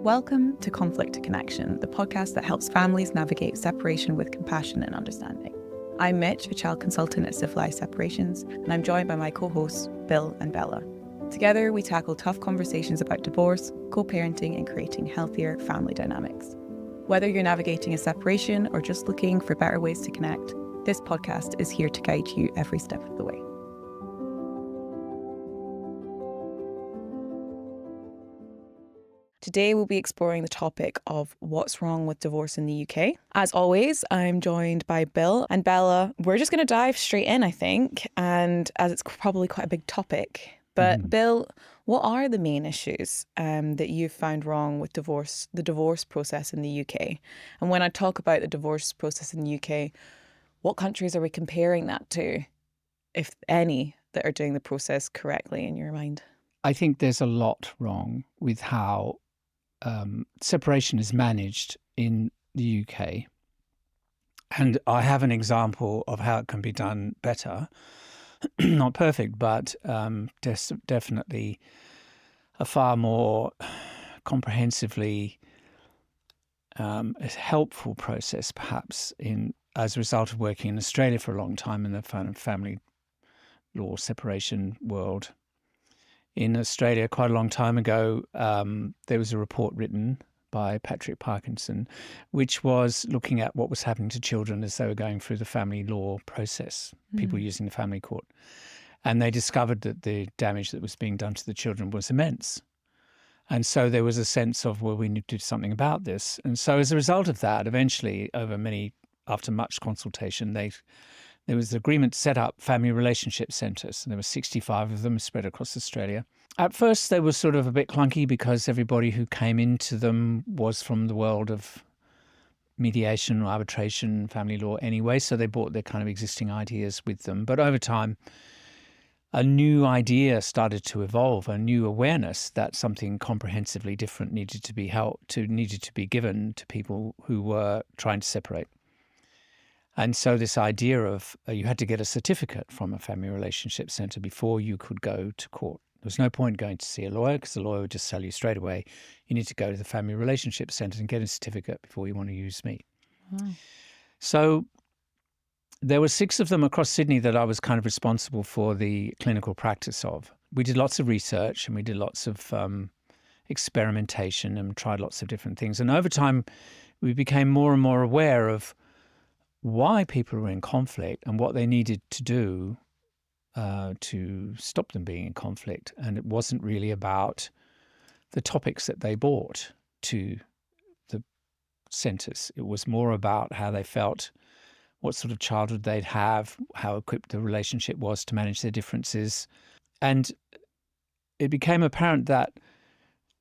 Welcome to Conflict to Connection, the podcast that helps families navigate separation with compassion and understanding. I'm Mitch, a child consultant at Civilised Separations, and I'm joined by my co-hosts, Bill and Bella. Together, we tackle tough conversations about divorce, co-parenting, and creating healthier family dynamics. Whether you're navigating a separation or just looking for better ways to connect, this podcast is here to guide you every step of the way. Today we'll be exploring the topic of what's wrong with divorce in the UK. As always, I'm joined by Bill and Bella. We're just going to dive straight in, I think, and as it's probably quite a big topic. But Bill, what are the main issues that you've found wrong with the divorce process in the UK? And when I talk about the divorce process in the UK, what countries are we comparing that to, if any, that are doing the process correctly in your mind? I think there's a lot wrong with how separation is managed in the UK. And I have an example of how it can be done better. Not perfect, but definitely a far more comprehensively helpful process, perhaps, as a result of working in Australia for a long time in the family law separation world. In Australia, quite a long time ago, there was a report written by Patrick Parkinson, which was looking at what was happening to children as they were going through the family law process, people using the family court. And they discovered that the damage that was being done to the children was immense. And so there was a sense of, well, we need to do something about this. And so as a result of that, eventually, after much consultation, there was an agreement to set up family relationship centres, and there were 65 of them spread across Australia. At first, they were sort of a bit clunky because everybody who came into them was from the world of mediation, arbitration, family law anyway, so they brought their kind of existing ideas with them. But over time, a new idea started to evolve, a new awareness that something comprehensively different needed to be given to people who were trying to separate. And so this idea of you had to get a certificate from a family relationship centre before you could go to court. There was no point going to see a lawyer because the lawyer would just tell you straight away, you need to go to the family relationship centre and get a certificate before you want to use me. So there were 6 of them across Sydney that I was kind of responsible for the clinical practice of. We did lots of research and we did lots of experimentation and tried lots of different things. And over time, we became more and more aware of why people were in conflict and what they needed to do to stop them being in conflict. And it wasn't really about the topics that they brought to the centres. It was more about how they felt, what sort of childhood they'd have, how equipped the relationship was to manage their differences. And it became apparent that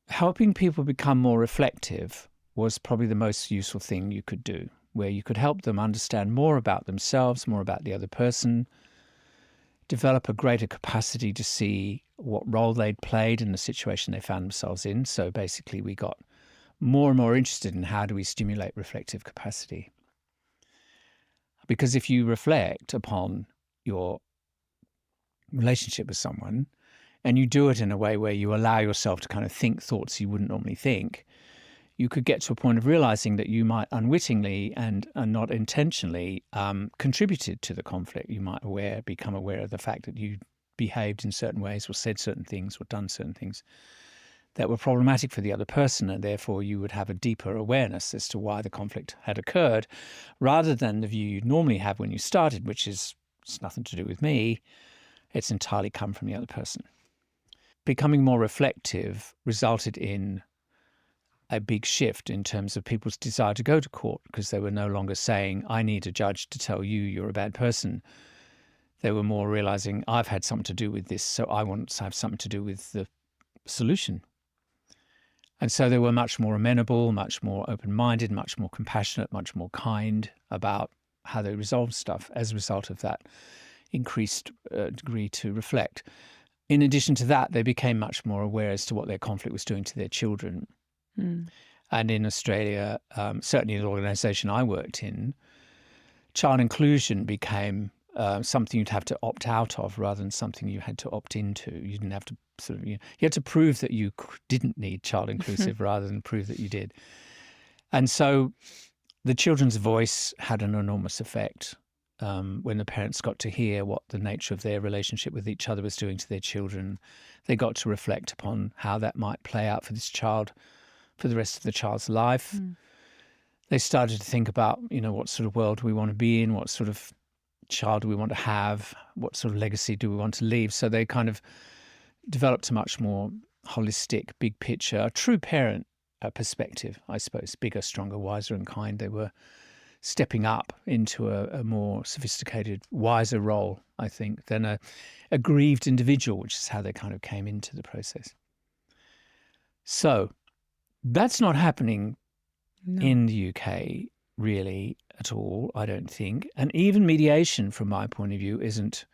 helping people become more reflective was probably the most useful thing you could do, where you could help them understand more about themselves, more about the other person, develop a greater capacity to see what role they'd played in the situation they found themselves in. So basically we got more and more interested in how do we stimulate reflective capacity. Because if you reflect upon your relationship with someone and you do it in a way where you allow yourself to kind of think thoughts you wouldn't normally think, you could get to a point of realizing that you might unwittingly and not intentionally contributed to the conflict. You might become aware of the fact that you behaved in certain ways or said certain things or done certain things that were problematic for the other person, and therefore you would have a deeper awareness as to why the conflict had occurred, rather than the view you'd normally have when you started, which is it's nothing to do with me, it's entirely come from the other person. Becoming more reflective resulted in a big shift in terms of people's desire to go to court, because they were no longer saying, I need a judge to tell you you're a bad person. They were more realizing, I've had something to do with this, so I want to have something to do with the solution. And so they were much more amenable, much more open-minded, much more compassionate, much more kind about how they resolved stuff as a result of that increased degree to reflect. In addition to that, they became much more aware as to what their conflict was doing to their children. And in Australia, certainly in the organisation I worked in, child inclusion became something you'd have to opt out of rather than something you had to opt into. You didn't have to you had to prove that you didn't need child inclusive rather than prove that you did. And so the children's voice had an enormous effect when the parents got to hear what the nature of their relationship with each other was doing to their children. They got to reflect upon how that might play out for this child for the rest of the child's life. They started to think about, what sort of world we want to be in, what sort of child do we want to have, what sort of legacy do we want to leave. So they kind of developed a much more holistic, big picture, a true parent perspective, I suppose, bigger, stronger, wiser and kind. They were stepping up into a more sophisticated, wiser role, I think, than a grieved individual, which is how they kind of came into the process. So that's not happening in the UK really at all, I don't think. And even mediation, from my point of view, isn't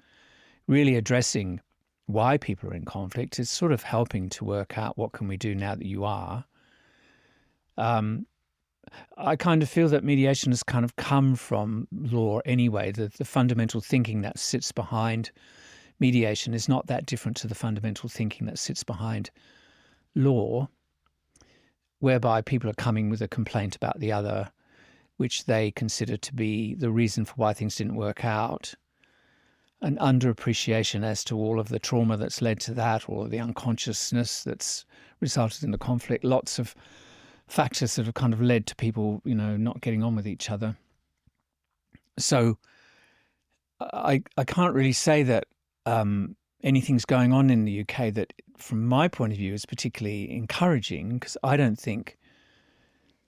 really addressing why people are in conflict. It's sort of helping to work out what can we do now that you are. I kind of feel that mediation has kind of come from law anyway. The fundamental thinking that sits behind mediation is not that different to the fundamental thinking that sits behind law, whereby people are coming with a complaint about the other, which they consider to be the reason for why things didn't work out, an underappreciation as to all of the trauma that's led to that, all of the unconsciousness that's resulted in the conflict, lots of factors that have kind of led to people, not getting on with each other. So I can't really say that anything's going on in the UK that, from my point of view, is particularly encouraging, because I don't think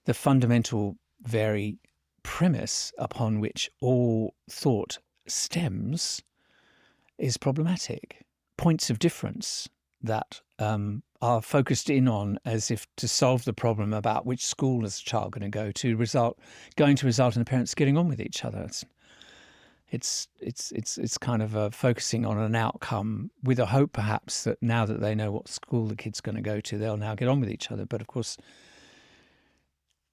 the fundamental, very premise upon which all thought stems is problematic. Points of difference that are focused in on as if to solve the problem about which school is the child going to go to result in the parents getting on with each other. It's kind of focusing on an outcome with a hope, perhaps, that now that they know what school the kid's going to go to, they'll now get on with each other. But of course,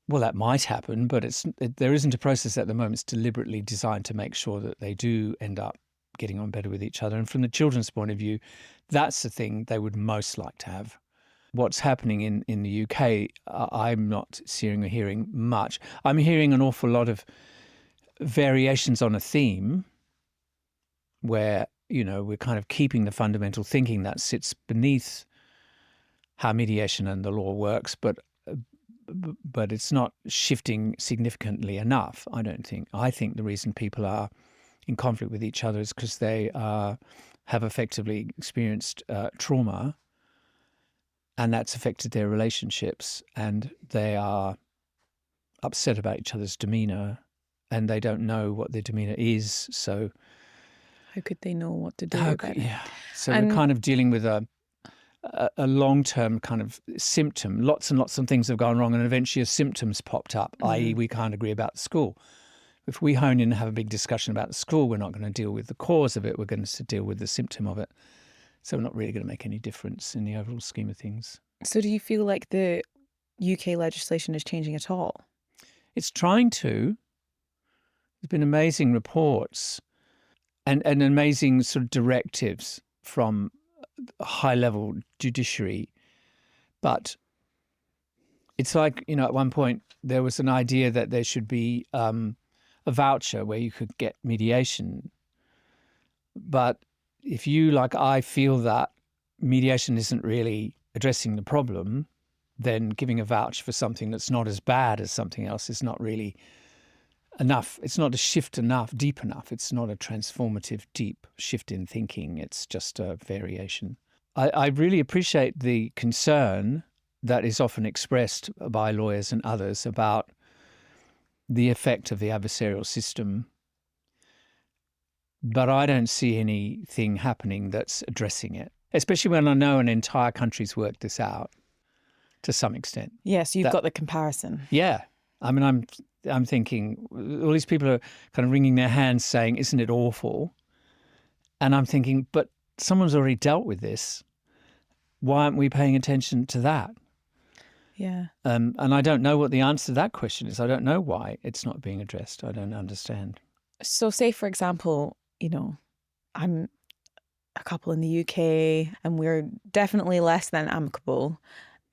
well, that might happen, but there isn't a process at the moment. It's deliberately designed to make sure that they do end up getting on better with each other. And from the children's point of view, that's the thing they would most like to have. What's happening in the UK, I'm not seeing or hearing much. I'm hearing an awful lot of variations on a theme where, we're kind of keeping the fundamental thinking that sits beneath how mediation and the law works, but it's not shifting significantly enough, I don't think. I think the reason people are in conflict with each other is because they have effectively experienced trauma, and that's affected their relationships, and they are upset about each other's demeanour, and they don't know what their demeanour is. So how could they know what to do about it? Yeah. So we're kind of dealing with a long-term kind of symptom. Lots and lots of things have gone wrong, and eventually a symptom's popped up, i.e. we can't agree about the school. If we hone in and have a big discussion about the school, we're not going to deal with the cause of it. We're going to deal with the symptom of it. So we're not really going to make any difference in the overall scheme of things. So do you feel like the UK legislation is changing at all? It's trying to. There's been amazing reports and amazing sort of directives from a high-level judiciary. But it's like, at one point there was an idea that there should be a voucher where you could get mediation. But if you, like I, feel that mediation isn't really addressing the problem, then giving a voucher for something that's not as bad as something else is not really enough. It's not a shift enough, deep enough. It's not a transformative, deep shift in thinking. It's just a variation. I really appreciate the concern that is often expressed by lawyers and others about the effect of the adversarial system. But I don't see anything happening that's addressing it, especially when I know an entire country's worked this out to some extent. Yes, you've got the comparison. Yeah. I mean, I'm thinking, all these people are kind of wringing their hands saying, isn't it awful? And I'm thinking, but someone's already dealt with this. Why aren't we paying attention to that? Yeah. And I don't know what the answer to that question is. I don't know why it's not being addressed. I don't understand. So say, for example, I'm a couple in the UK and we're definitely less than amicable.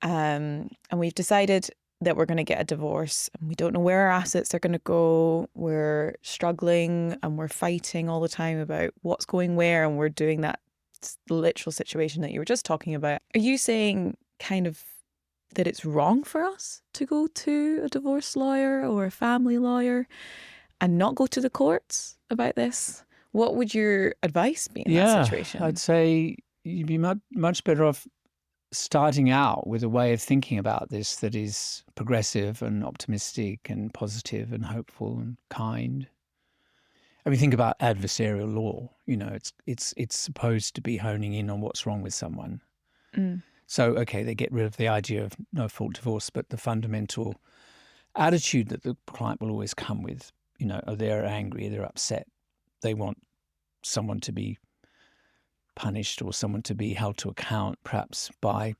And we've decided that we're going to get a divorce and we don't know where our assets are going to go. We're struggling and we're fighting all the time about what's going where, and we're doing that literal situation that you were just talking about. Are you saying kind of that it's wrong for us to go to a divorce lawyer or a family lawyer and not go to the courts about this? What would your advice be in that situation? I'd say you'd be much better off starting out with a way of thinking about this that is progressive and optimistic and positive and hopeful and kind. I mean, think about adversarial law. It's supposed to be honing in on what's wrong with someone. Mm. So, okay, they get rid of the idea of no fault divorce, but the fundamental attitude that the client will always come with, they're angry, they're upset, they want someone to be punished or someone to be held to account, perhaps by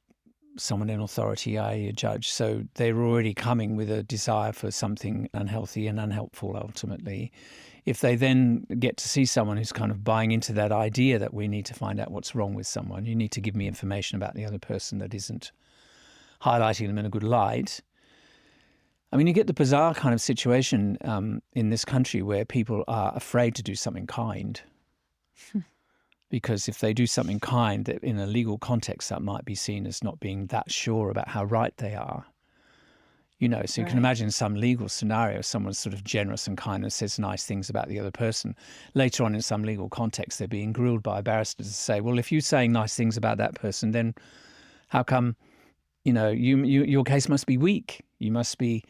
someone in authority, i.e. a judge. So they're already coming with a desire for something unhealthy and unhelpful ultimately. If they then get to see someone who's kind of buying into that idea that we need to find out what's wrong with someone, you need to give me information about the other person that isn't highlighting them in a good light. I mean, you get the bizarre kind of situation in this country where people are afraid to do something kind. Because if they do something kind, in a legal context, that might be seen as not being that sure about how right they are. So you can imagine some legal scenario, someone's sort of generous and kind and says nice things about the other person. Later on in some legal context, they're being grilled by a barrister to say, well, if you're saying nice things about that person, then how come, your case must be weak. You must be...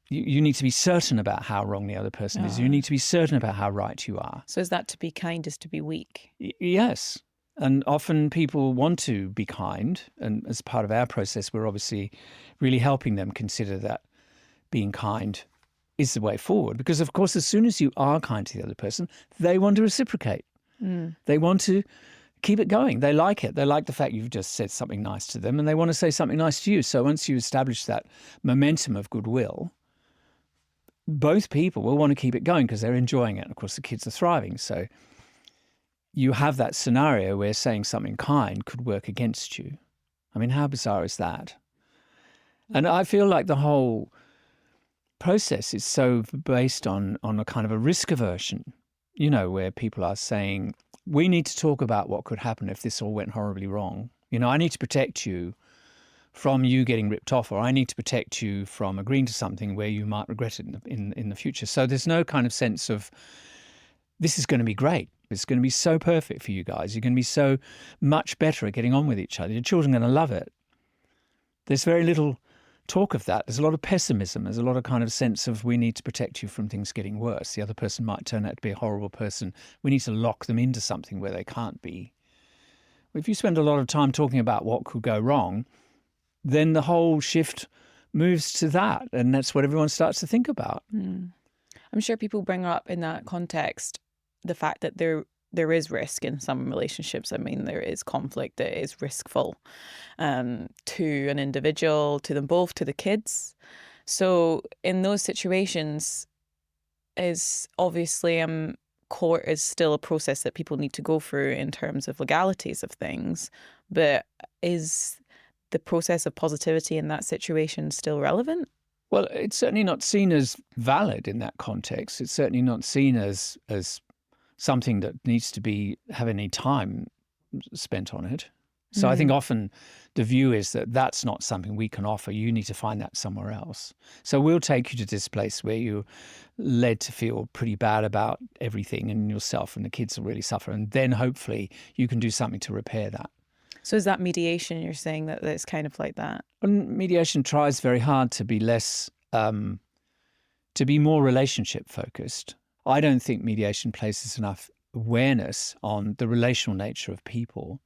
You need to be certain about how wrong the other person is. You need to be certain about how right you are. So is that to be kind is to be weak? Yes. And often people want to be kind. And as part of our process, we're obviously really helping them consider that being kind is the way forward. Because, of course, as soon as you are kind to the other person, they want to reciprocate. Mm. They want to keep it going. They like it. They like the fact you've just said something nice to them and they want to say something nice to you. So once you establish that momentum of goodwill, both people will want to keep it going because they're enjoying it. And of course, the kids are thriving. So you have that scenario where saying something kind could work against you. I mean, how bizarre is that? And I feel like the whole process is so based on a kind of a risk aversion, where people are saying, we need to talk about what could happen if this all went horribly wrong. I need to protect you from you getting ripped off, or I need to protect you from agreeing to something where you might regret it in the future. So there's no kind of sense of this is going to be great. It's going to be so perfect for you guys. You're going to be so much better at getting on with each other. Your children are going to love it. There's very little talk of that. There's a lot of pessimism. There's a lot of kind of sense of we need to protect you from things getting worse. The other person might turn out to be a horrible person. We need to lock them into something where they can't be. If you spend a lot of time talking about what could go wrong, then the whole shift moves to that. And that's what everyone starts to think about. Mm. I'm sure people bring up in that context the fact that there is risk in some relationships. I mean, there is conflict that is riskful to an individual, to them both, to the kids. So in those situations, is obviously court is still a process that people need to go through in terms of legalities of things. But is the process of positivity in that situation still relevant? Well, it's certainly not seen as valid in that context. It's certainly not seen as something that needs to have any time spent on it. So I think often the view is that that's not something we can offer. You need to find that somewhere else. So we'll take you to this place where you're led to feel pretty bad about everything and yourself, and the kids will really suffer. And then hopefully you can do something to repair that. So is that mediation? You're saying that it's kind of like that? And mediation tries very hard to be less, to be more relationship focused. I don't think mediation places enough awareness on the relational nature of people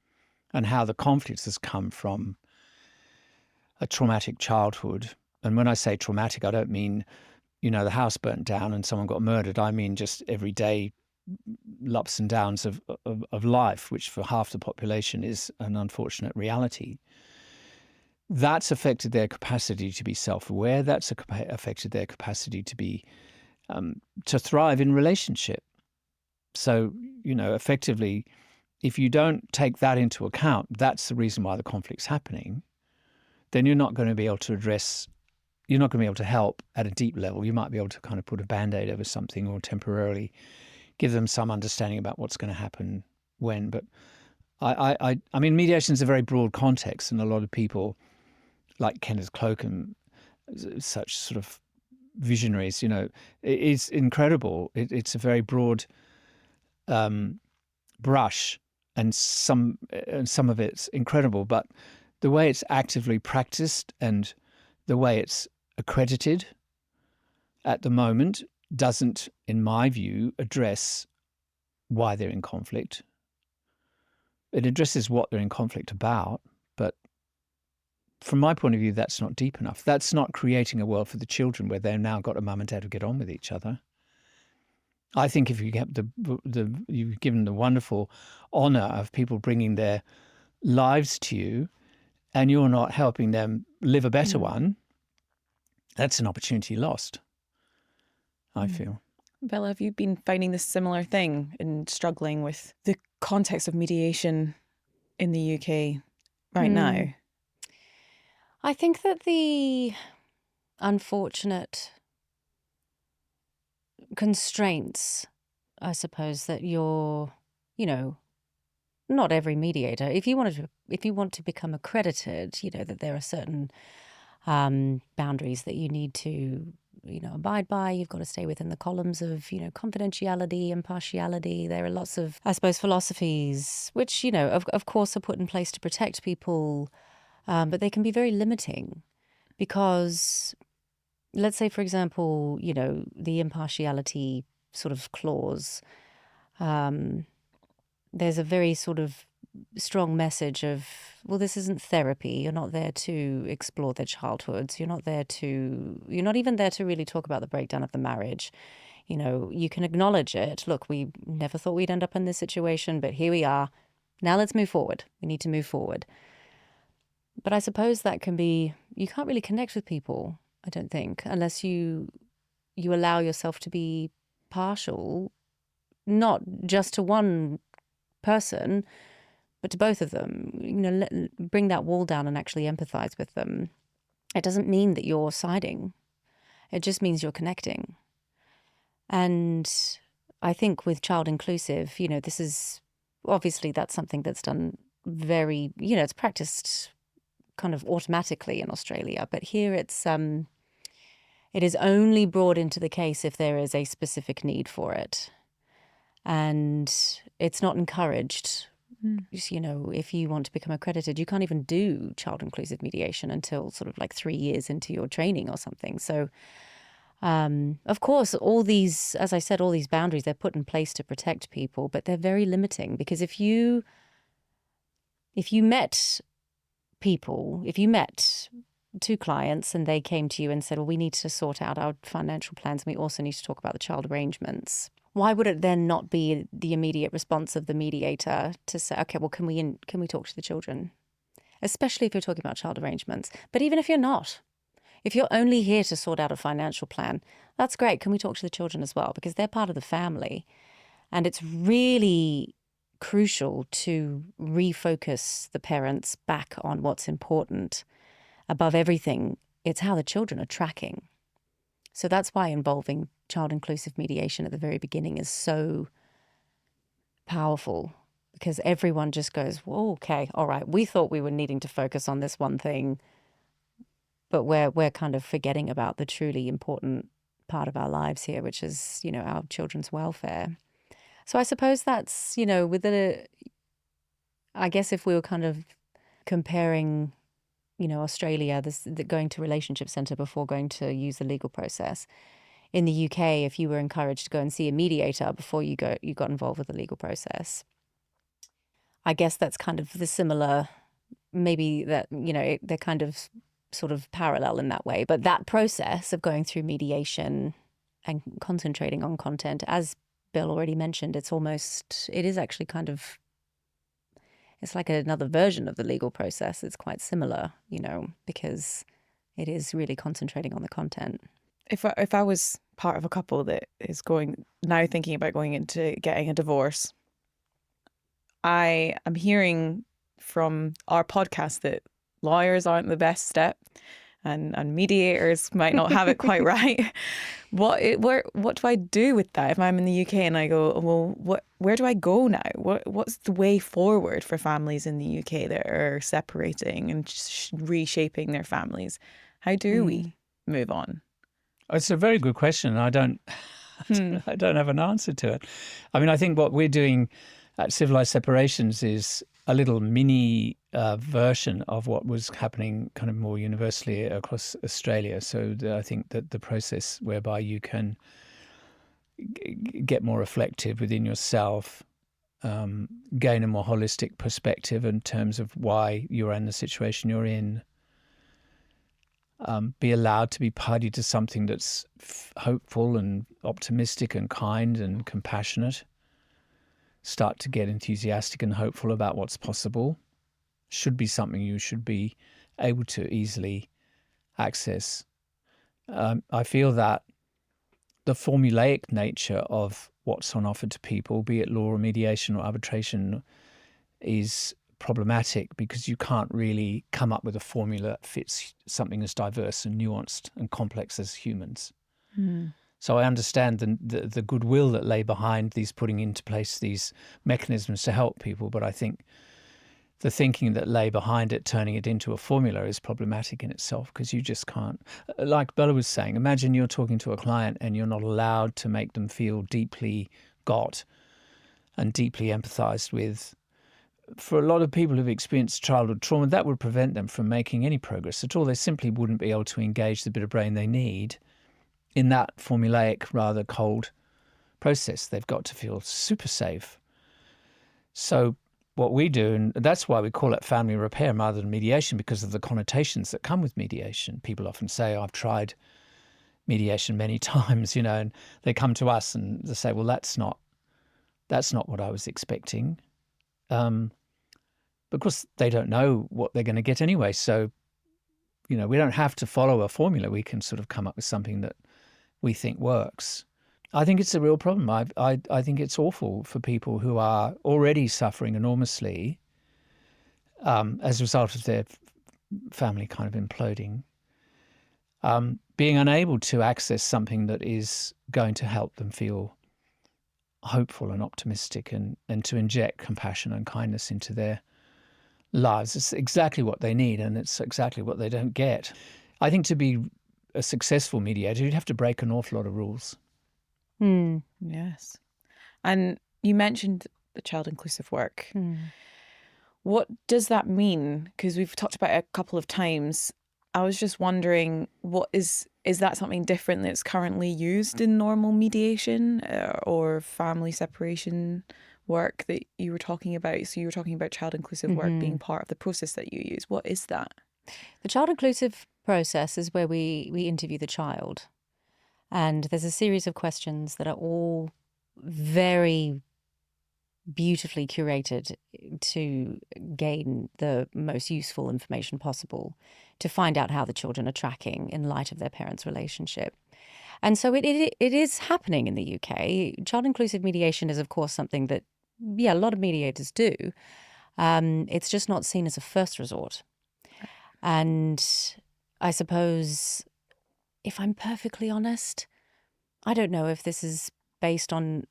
and how the conflict has come from a traumatic childhood. And when I say traumatic, I don't mean, the house burnt down and someone got murdered. I mean just everyday ups and downs of life, which for half the population is an unfortunate reality. That's affected their capacity to be self-aware. That's affected their capacity to be to thrive in relationship. So, effectively, if you don't take that into account, that's the reason why the conflict's happening, then you're not going to be able to help at a deep level. You might be able to kind of put a Band-Aid over something or temporarily give them some understanding about what's going to happen when. But I mean, mediation is a very broad context, and a lot of people like Kenneth Cloak and such sort of visionaries, it's incredible. It's a very broad brush, and some of it's incredible, but the way it's actively practiced and the way it's accredited at the moment doesn't, in my view, address why they're in conflict. It addresses what they're in conflict about, but from my point of view, that's not deep enough. That's not creating a world for the children where they've now got a mum and dad who get on with each other. I think if you get you've given the wonderful honour of people bringing their lives to you, and you're not helping them live a better one, that's an opportunity lost, I feel. Bella, have you been finding this similar thing and struggling with the context of mediation in the UK right now? I think that the unfortunate constraints, I suppose, that not every mediator, if you want to become accredited, that there are certain boundaries that you need to abide by. You've got to stay within the columns of confidentiality, impartiality. There are lots of, I suppose, philosophies which of course are put in place to protect people, but they can be very limiting, because let's say, for example, the impartiality sort of clause, there's a very sort of strong message of, well, this isn't therapy. You're not there to explore their childhoods. You're not even there to really talk about the breakdown of the marriage. You can acknowledge it. Look, we never thought we'd end up in this situation, but here we are. Now let's move forward. We need to move forward. But I suppose that you can't really connect with people, I don't think, unless you allow yourself to be partial, not just to one person, but to both of them. Bring that wall down and actually empathize with them. It doesn't mean that you're siding. It just means you're connecting. And I think with child inclusive, this is obviously, that's something that's done very, it's practiced kind of automatically in Australia, but here it is only brought into the case if there is a specific need for it, and it's not encouraged. If you want to become accredited, you can't even do child inclusive mediation until sort of like 3 years into your training or something. So of course, all these, as I said, all these boundaries, they're put in place to protect people, but they're very limiting, because if you met two clients and they came to you and said, well, we need to sort out our financial plans, and we also need to talk about the child arrangements, why would it then not be the immediate response of the mediator to say, okay, well, can we talk to the children? Especially if you're talking about child arrangements. But even if you're not, if you're only here to sort out a financial plan, that's great. Can we talk to the children as well? Because they're part of the family. And it's really crucial to refocus the parents back on what's important. Above everything, it's how the children are tracking. So that's why involving child inclusive mediation at the very beginning is so powerful, because everyone just goes, well, okay, all right, we thought we were needing to focus on this one thing, but we're kind of forgetting about the truly important part of our lives here, which is, our children's welfare. So I suppose that's, I guess if we were kind of comparing, Australia, going to relationship centre before going to use the legal process. In the UK, if you were encouraged to go and see a mediator before you got involved with the legal process, I guess that's kind of the similar, maybe that, they're kind of sort of parallel in that way. But that process of going through mediation and concentrating on content, as Bill already mentioned, it is actually kind of, it's like another version of the legal process. It's quite similar, because it is really concentrating on the content. If I was part of a couple that is thinking about going into getting a divorce, I am hearing from our podcast that lawyers aren't the best step, and mediators might not have it quite right. What do I do with that if I'm in the UK and I go, well, where do I go now? What's the way forward for families in the UK that are separating and reshaping their families? How do we move on? It's a very good question. I don't have an answer to it. I mean, I think what we're doing at Civilised Separations is a little mini version of what was happening kind of more universally across Australia. So I think that the process whereby you can get more reflective within yourself, gain a more holistic perspective in terms of why you're in the situation you're in, be allowed to be party to something that's hopeful and optimistic and kind and compassionate. Start to get enthusiastic and hopeful about what's possible. Should be something you should be able to easily access. I feel that the formulaic nature of what's on offer to people, be it law or mediation or arbitration, is problematic because you can't really come up with a formula that fits something as diverse and nuanced and complex as humans. So I understand the goodwill that lay behind these putting into place these mechanisms to help people, but I think the thinking that lay behind it, turning it into a formula, is problematic in itself because you just can't. Like Bella was saying, imagine you're talking to a client and you're not allowed to make them feel deeply got and deeply empathized with. For a lot of people who've experienced childhood trauma, that would prevent them from making any progress at all. They simply wouldn't be able to engage the bit of brain they need in that formulaic, rather cold process. They've got to feel super safe. So what we do, and that's why we call it family repair rather than mediation, because of the connotations that come with mediation. People often say, I've tried mediation many times, and they come to us and they say, well, that's not what I was expecting. Because they don't know what they're going to get anyway. So, we don't have to follow a formula. We can sort of come up with something that we think works. I think it's a real problem. I think it's awful for people who are already suffering enormously as a result of their family kind of imploding, being unable to access something that is going to help them feel hopeful and optimistic and to inject compassion and kindness into their lives. It's exactly what they need, and it's exactly what they don't get. I think to be a successful mediator, you'd have to break an awful lot of rules. Yes. And you mentioned the child inclusive work. What does that mean? Because we've talked about it a couple of times. I was just wondering, what is that something different that's currently used in normal mediation or family separation work that you were talking about? So you were talking about child inclusive work being part of the process that you use. What is that? The child inclusive process is where we interview the child. And there's a series of questions that are all very beautifully curated to gain the most useful information possible to find out how the children are tracking in light of their parents' relationship. And so it is happening in the UK. Child inclusive mediation is, of course, something that, a lot of mediators do. It's just not seen as a first resort. And I suppose, if I'm perfectly honest, I don't know if this is based on,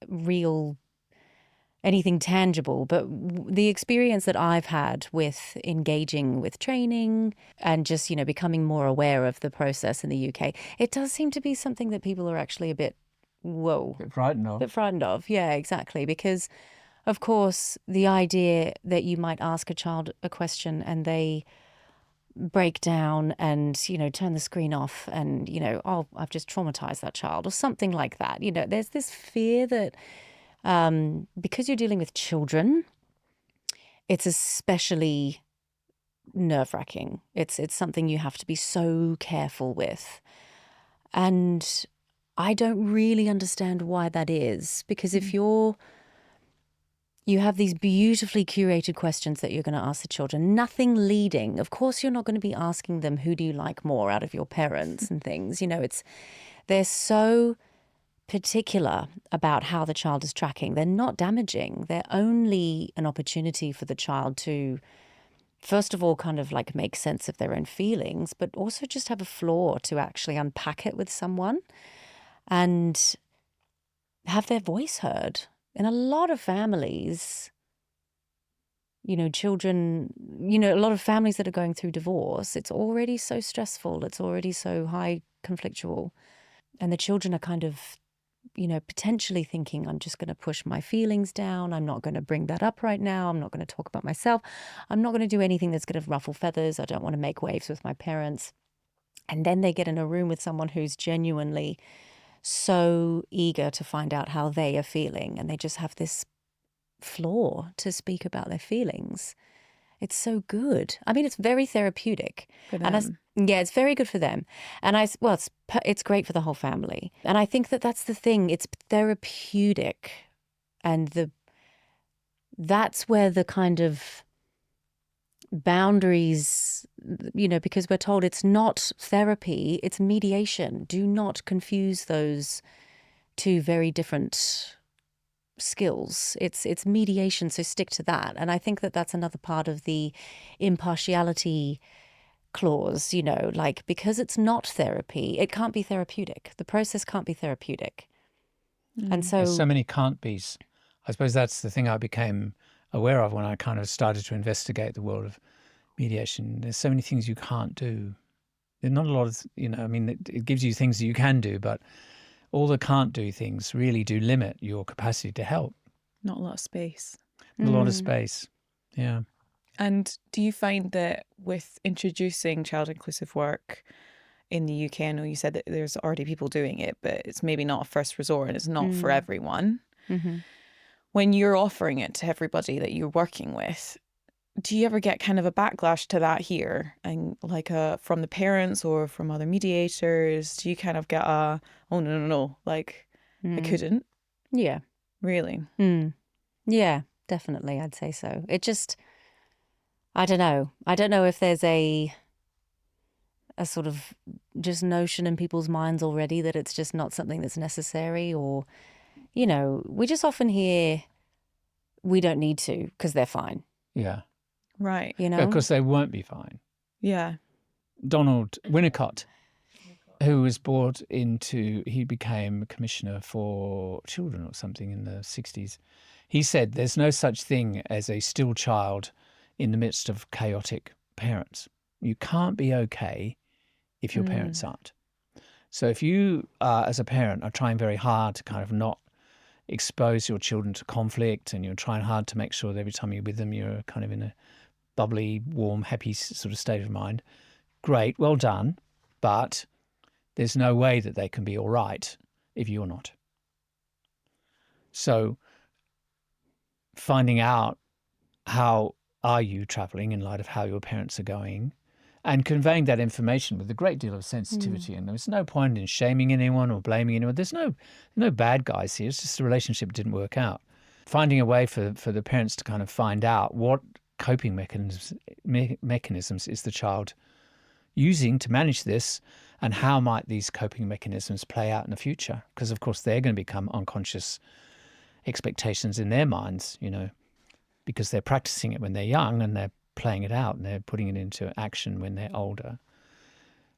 real anything tangible, but the experience that I've had with engaging with training and just, becoming more aware of the process in the UK, it does seem to be something that people are actually a bit, whoa. A bit frightened of. A bit frightened of, yeah, exactly. Because, of course, the idea that you might ask a child a question and they break down and, turn the screen off and, oh, I've just traumatized that child or something like that. There's this fear that because you're dealing with children, it's especially nerve-wracking. It's something you have to be so careful with. And I don't really understand why that is, because if you have these beautifully curated questions that you're going to ask the children, nothing leading. Of course, you're not going to be asking them, who do you like more out of your parents and things. They're so particular about how the child is tracking. They're not damaging. They're only an opportunity for the child to, first of all, kind of like make sense of their own feelings, but also just have a floor to actually unpack it with someone and have their voice heard. In a lot of families, children, a lot of families that are going through divorce, it's already so stressful. It's already so high conflictual. And the children are kind of, potentially thinking, I'm just going to push my feelings down. I'm not going to bring that up right now. I'm not going to talk about myself. I'm not going to do anything that's going to ruffle feathers. I don't want to make waves with my parents. And then they get in a room with someone who's genuinely so eager to find out how they are feeling. And they just have this floor to speak about their feelings. It's so good. I mean, it's very therapeutic. For And them. yeah, it's very good for them. And it's great for the whole family. And I think that that's the thing. It's therapeutic. And that's where the kind of boundaries, because we're told it's not therapy, it's mediation. Do not confuse those two very different skills. It's mediation, so stick to that. And I think that that's another part of the impartiality clause, like, because it's not therapy, it can't be therapeutic. The process can't be therapeutic. And so There's so many can't be's. I suppose that's the thing I became aware of when I kind of started to investigate the world of mediation. There's so many things you can't do. There's not a lot of, I mean, it gives you things that you can do, but all the can't do things really do limit your capacity to help. Not a lot of space. A lot of space. Yeah. And do you find that with introducing child inclusive work in the UK, I know you said that there's already people doing it, but it's maybe not a first resort and it's not for everyone. mm-hmm. When you're offering it to everybody that you're working with, do you ever get kind of a backlash to that here, and like from the parents or from other mediators? Do you kind of get oh no, like I couldn't Yeah. really? Yeah, definitely. I'd say so. It just, I don't know if there's a sort of just notion in people's minds already that it's just not something that's necessary, or, we just often hear we don't need to because they're fine. Yeah. Right. Because they won't be fine. Yeah. Donald Winnicott, who was he became a commissioner for children or something in the 60s. He said there's no such thing as a still child in the midst of chaotic parents. You can't be okay if your parents aren't. So if you, as a parent, are trying very hard to kind of not expose your children to conflict, and you're trying hard to make sure that every time you're with them, you're kind of in a bubbly, warm, happy sort of state of mind, great, well done. But there's no way that they can be all right if you're not. So finding out how are you traveling in light of how your parents are going, and conveying that information with a great deal of sensitivity. And there's no point in shaming anyone or blaming anyone. There's no bad guys here. It's just the relationship didn't work out. Finding a way for the parents to kind of find out what coping mechanisms is the child using to manage this, and how might these coping mechanisms play out in the future? Because, of course, they're going to become unconscious expectations in their minds, because they're practicing it when they're young and they're playing it out and they're putting it into action when they're older.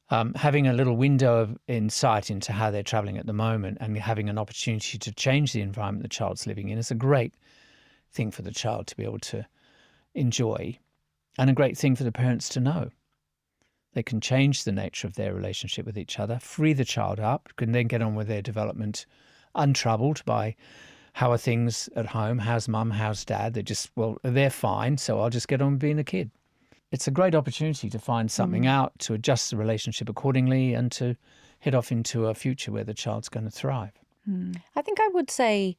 Having a little window of insight into how they're traveling at the moment and having an opportunity to change the environment the child's living in is a great thing for the child to be able to enjoy, and a great thing for the parents to know. They can change the nature of their relationship with each other, free the child up, can then get on with their development untroubled by how are things at home, how's mum, how's dad. They're fine, so I'll just get on with being a kid. It's a great opportunity to find something out, to adjust the relationship accordingly, and to head off into a future where the child's going to thrive. I think I would say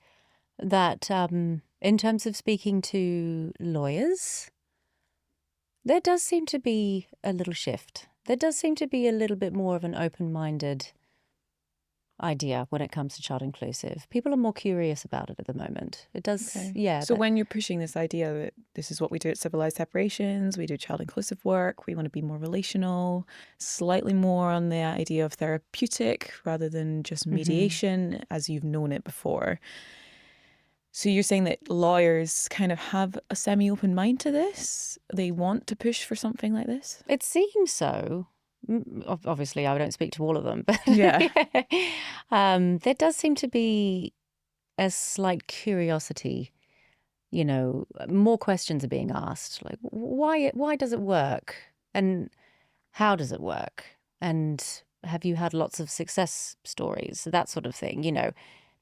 that in terms of speaking to lawyers, there does seem to be a little shift. There does seem to be a little bit more of an open-minded idea when it comes to child inclusive. People are more curious about it at the moment. It does, Okay. yeah. So when you're pushing this idea that this is what we do at Civilised Separations, we do child inclusive work, we want to be more relational, slightly more on the idea of therapeutic rather than just mediation as you've known it before. So you're saying that lawyers kind of have a semi-open mind to this? They want to push for something like this? It seems so. Obviously, I don't speak to all of them, but Yeah. there does seem to be a slight curiosity. More questions are being asked, like why does it work, and how does it work, and have you had lots of success stories, that sort of thing.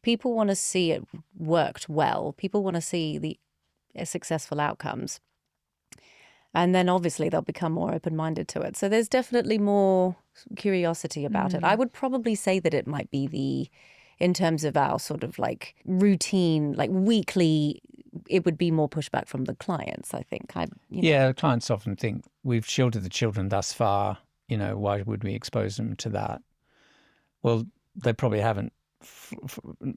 People want to see it worked well. People want to see the successful outcomes. And then obviously they'll become more open-minded to it. So there's definitely more curiosity about it. I would probably say that it might be in terms of our sort of like routine, like weekly, it would be more pushback from the clients, I think. Yeah, clients often think we've shielded the children thus far. Why would we expose them to that? Well, they probably haven't.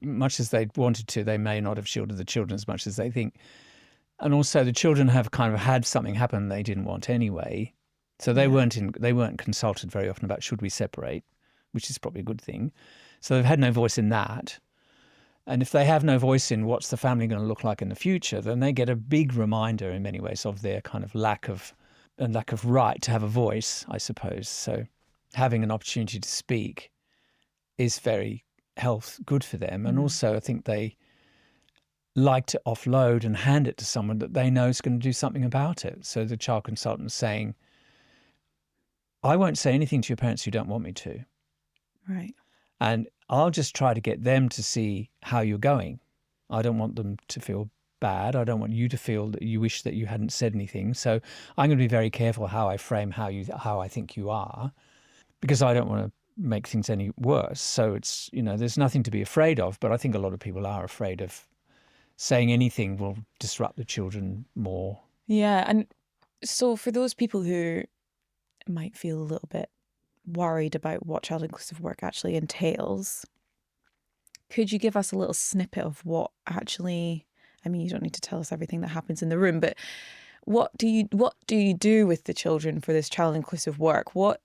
Much as they wanted to, they may not have shielded the children as much as they think. And also the children have kind of had something happen they didn't want anyway. So they weren't consulted very often about should we separate, which is probably a good thing. So they've had no voice in that. And if they have no voice in what's the family going to look like in the future, then they get a big reminder in many ways of their kind of lack of right to have a voice, I suppose. So having an opportunity to speak is very good for them. And also I think they like to offload and hand it to someone that they know is going to do something about it. So the child consultant is saying, I won't say anything to your parents who don't want me to. Right. And I'll just try to get them to see how you're going. I don't want them to feel bad. I don't want you to feel that you wish that you hadn't said anything. So I'm going to be very careful how I frame how I think you are, because I don't want to make things any worse. So it's, there's nothing to be afraid of, but I think a lot of people are afraid of saying anything will disrupt the children more. Yeah. And so for those people who might feel a little bit worried about what child inclusive work actually entails, could you give us a little snippet of what actually, I mean, you don't need to tell us everything that happens in the room, but what do you do with the children for this child inclusive work? What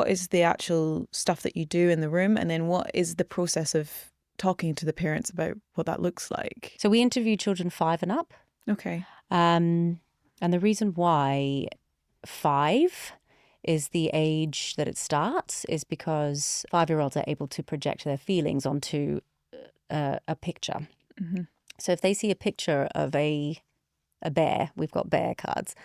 is the actual stuff that you do in the room? And then what is the process of talking to the parents about what that looks like? So we interview children 5 and up. Okay. And the reason why 5 is the age that it starts is because 5-year-olds are able to project their feelings onto a picture. So if they see a picture of a bear, we've got bear cards.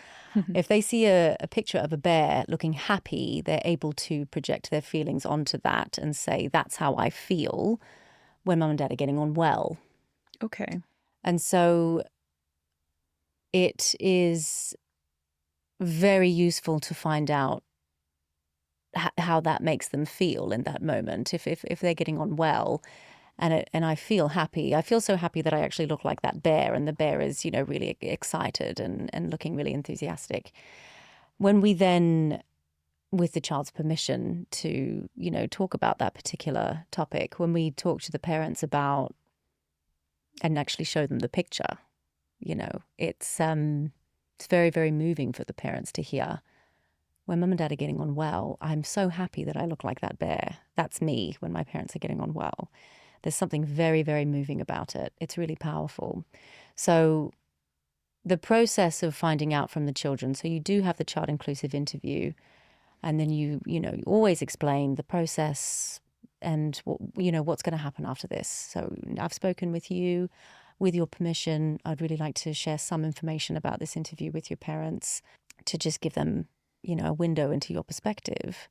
If they see a picture of a bear looking happy, they're able to project their feelings onto that and say, that's how I feel when mum and dad are getting on well. Okay. And so it is very useful to find out how that makes them feel in that moment. If they're getting on well and I feel happy, I feel so happy that I actually look like that bear, and the bear is, really excited and looking really enthusiastic. When we then, with the child's permission to, talk about that particular topic, when we talk to the parents about and actually show them the picture, it's very, very moving for the parents to hear, when mum and dad are getting on well, I'm so happy that I look like that bear. That's me when my parents are getting on well. There's something very, very moving about it. It's really powerful. So the process of finding out from the children, so you do have the child inclusive interview, and then you always explain the process and what's going to happen after this. So I've spoken with you. With your permission, I'd really like to share some information about this interview with your parents to just give them, a window into your perspective.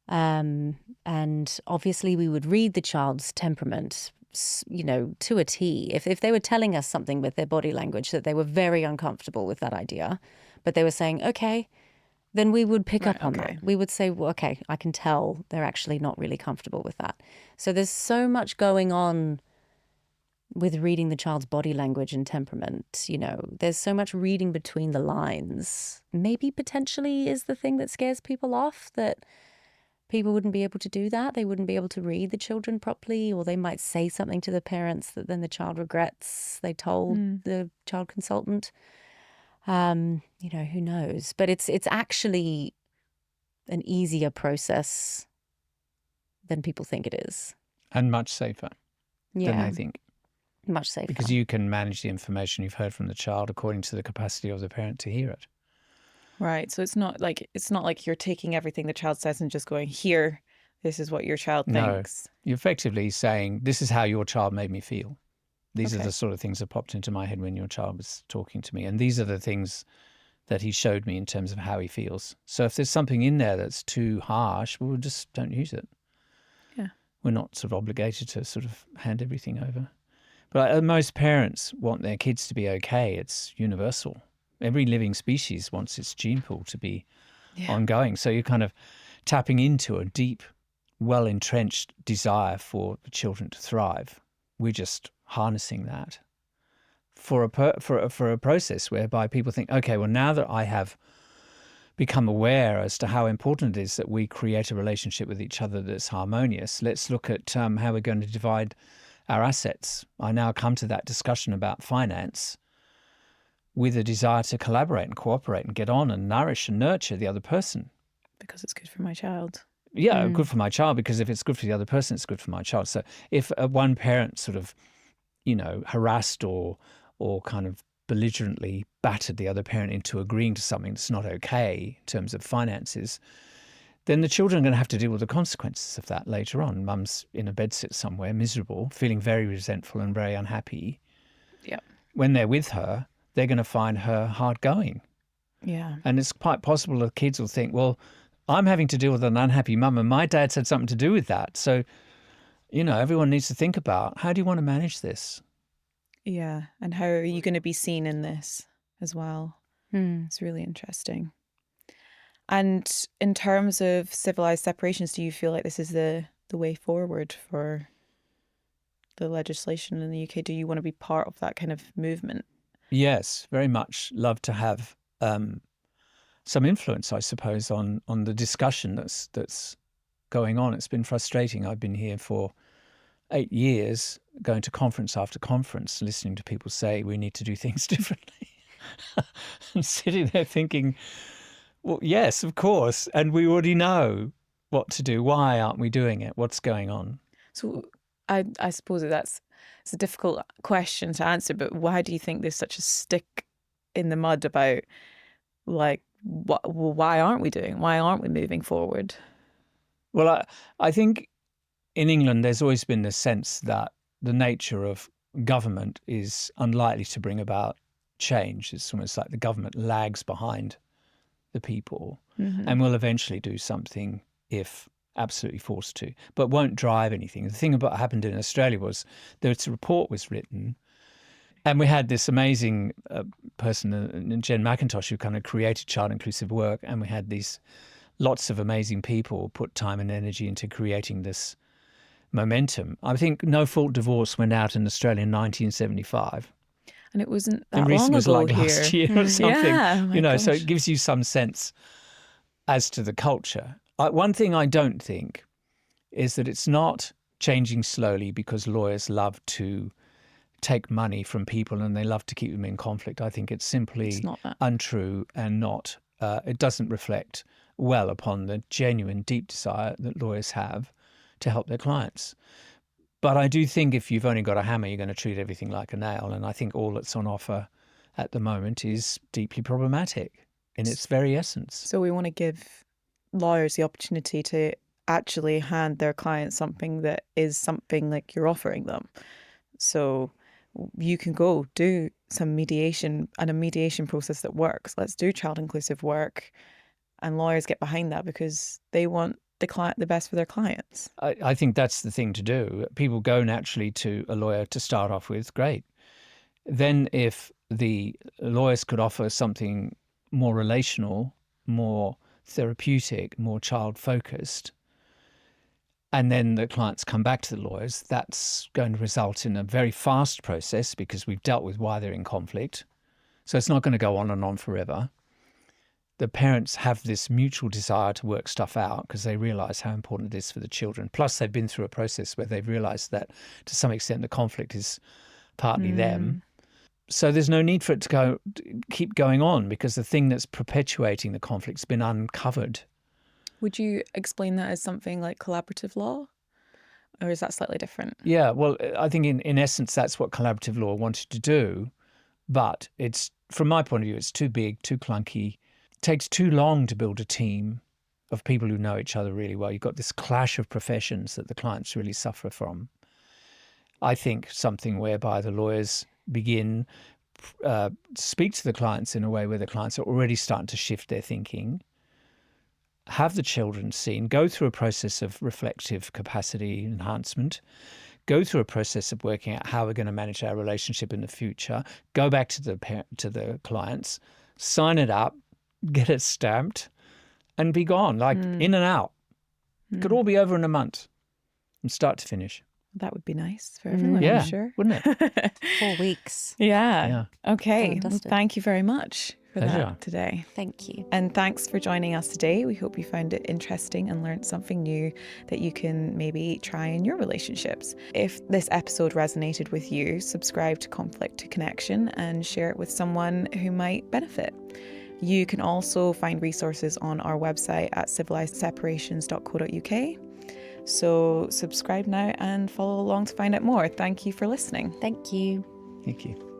And obviously we would read the child's temperament, to a T. If they were telling us something with their body language that they were very uncomfortable with that idea, but they were saying, okay, then we would pick up on that. We would say, well, okay, I can tell they're actually not really comfortable with that. So there's so much going on with reading the child's body language and temperament. There's so much reading between the lines. Maybe potentially is the thing that scares people off, that people wouldn't be able to do that. They wouldn't be able to read the children properly, or they might say something to the parents that then the child regrets they told the child consultant. Who knows? But it's actually an easier process than people think it is. And much safer than Yeah, they think. much safer. Because you can manage the information you've heard from the child according to the capacity of the parent to hear it. Right. So it's not like you're taking everything the child says and just going, here, this is what your child No, thinks. you're effectively saying, this is how your child made me feel. These are Okay. the sort of things that popped into my head when your child was talking to me. And these are the things that he showed me in terms of how he feels. So if there's something in there that's too harsh, well, we just don't use it. Yeah. We're not sort of obligated to sort of hand everything over. But most parents want their kids to be okay. It's universal. Every living species wants its gene pool to be ongoing. So you're kind of tapping into a deep, well-entrenched desire for the children to thrive. We're just harnessing that for a process whereby people think, okay, well, now that I have become aware as to how important it is that we create a relationship with each other that's harmonious, let's look at how we're going to divide our assets. I now come to that discussion about finance with a desire to collaborate and cooperate and get on and nourish and nurture the other person. Because it's good for my child. Yeah, good for my child, because if it's good for the other person, it's good for my child. So if one parent sort of, harassed or kind of belligerently battered the other parent into agreeing to something that's not okay in terms of finances, then the children are going to have to deal with the consequences of that later on. Mum's in a bedsit somewhere, miserable, feeling very resentful and very unhappy. Yeah. When they're with her, they're going to find her hard going. Yeah. And it's quite possible that kids will think, well, I'm having to deal with an unhappy mum and my dad's had something to do with that. So, everyone needs to think about, how do you want to manage this? Yeah. And how are you going to be seen in this as well? It's really interesting. And in terms of civilized separations, do you feel like this is the way forward for the legislation in the UK? Do you want to be part of that kind of movement? Yes, very much love to have some influence, I suppose, on the discussion that's going on. It's been frustrating. I've been here for 8 years, going to conference after conference, listening to people say we need to do things differently. And sitting there thinking, well, yes, of course. And we already know what to do. Why aren't we doing it? What's going on? So I suppose it's a difficult question to answer, but why do you think there's such a stick in the mud about, like, why aren't we moving forward? Well, I think in England, there's always been this sense that the nature of government is unlikely to bring about change. It's almost like the government lags behind the people and will eventually do something if absolutely forced to, but won't drive anything. The thing about happened in Australia was this report was written, and we had this amazing person, Jen McIntosh, who kind of created child inclusive work, and we had these lots of amazing people put time and energy into creating this momentum. I think No Fault Divorce went out in Australia in 1975. And it wasn't The that recent long was ago like here. last year or something. Yeah, my So gosh. it gives you some sense as to the culture. One thing I don't think is that it's not changing slowly because lawyers love to take money from people and they love to keep them in conflict. I think it's simply It's not that. untrue and not. It doesn't reflect well upon the genuine, deep desire that lawyers have to help their clients. But I do think if you've only got a hammer, you're going to treat everything like a nail. And I think all that's on offer at the moment is deeply problematic in its very essence. So we want to give lawyers the opportunity to actually hand their clients something that is something like you're offering them. So you can go do some mediation and a mediation process that works. Let's do child inclusive work, and lawyers get behind that because they want the best for their clients. I think that's the thing to do. People go naturally to a lawyer to start off with, great. Then if the lawyers could offer something more relational, more therapeutic, more child-focused, and then the clients come back to the lawyers, that's going to result in a very fast process because we've dealt with why they're in conflict. So it's not going to go on and on forever. the parents have this mutual desire to work stuff out because they realise how important it is for the children. Plus, they've been through a process where they've realised that to some extent the conflict is partly them. So there's no need for it to keep going on because the thing that's perpetuating the conflict's been uncovered. Would you explain that as something like collaborative law? Or is that slightly different? Yeah, well, I think in essence that's what collaborative law wanted to do. But it's, from my point of view, it's too big, too clunky. It takes too long to build a team of people who know each other really well. You've got this clash of professions that the clients really suffer from. I think something whereby the lawyers begin speak to the clients in a way where the clients are already starting to shift their thinking, have the children seen, go through a process of reflective capacity enhancement, go through a process of working out how we're going to manage our relationship in the future, go back to the clients, sign it up, get it stamped, and be gone, like in and out. It could all be over in a month from start to finish. That would be nice for everyone, Yeah, I'm sure. wouldn't it? 4 weeks. Yeah. Okay. Done and Well, dusted. thank you very much for Pleasure. that today. Thank you. And thanks for joining us today. We hope you found it interesting and learned something new that you can maybe try in your relationships. If this episode resonated with you, subscribe to Conflict to Connection and share it with someone who might benefit. You can also find resources on our website at civilizedseparations.co.uk. So subscribe now and follow along to find out more. Thank you for listening. Thank you. Thank you.